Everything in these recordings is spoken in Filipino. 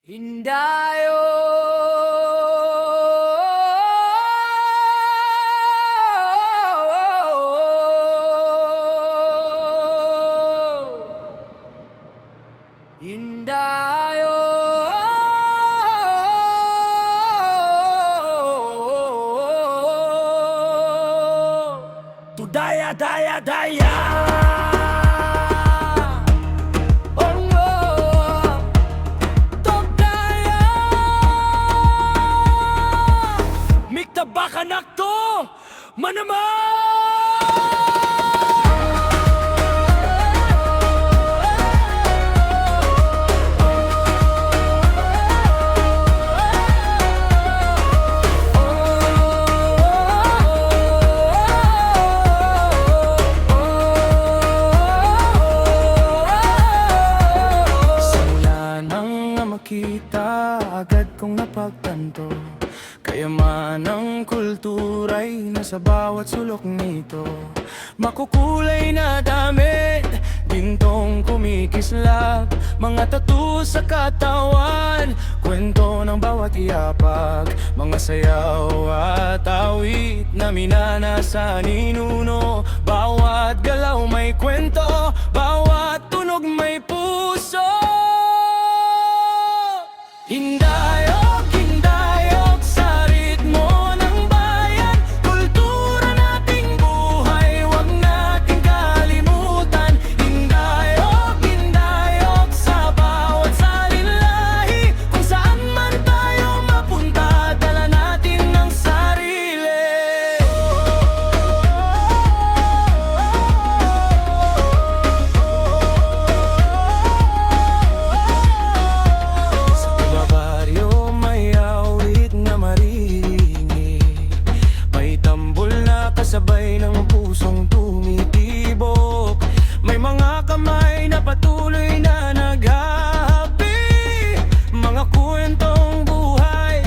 Hindayo Hindayo Tu daya daya daya Bakanak to manaman Simula nang makita agad kong napagtanto kayaman ng kultura'y nasa bawat sulok nito. Makukulay na damit, gintong kumikislap, mga tattoo sa katawan, kwento ng bawat iyapak, mga sayaw at awit na minana sa ninuno. Bawat galaw may kwento, bawat tunog may puso. Hindayog, hindayog sa ritmo ng bayan, kultura nating buhay, wag nating kalimutan. Hindayog, hindayog sa bawat salinlahi, kung saan man tayo mapunta, dala natin ng sarili. Sabay ng pusong tumitibok, may mga kamay na patuloy na naghahapi, mga kwentong buhay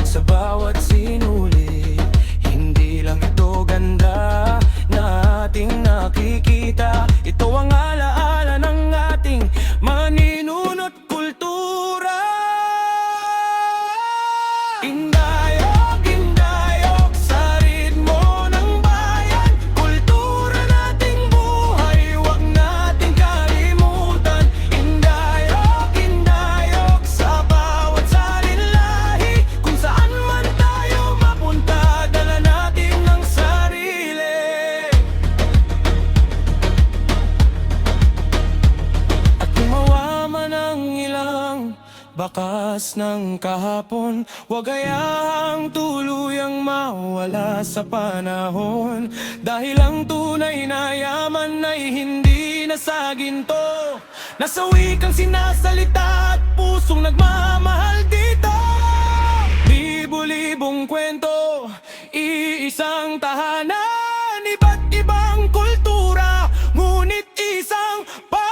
sa bawat sinuli. Hindi lang ito ganda na ating nakikita, ito ang alaala ng ating maninuno't kultura. Bakas ng kahapon, wag hayaang tuluyang mawala sa panahon. Dahil ang tunay na yaman ay hindi na sa ginto, nasa wikang sinasalita at pusong nagmamahal dito. Libo-libong kwento, iisang tahanan, iba't ibang kultura, ngunit isang bayan.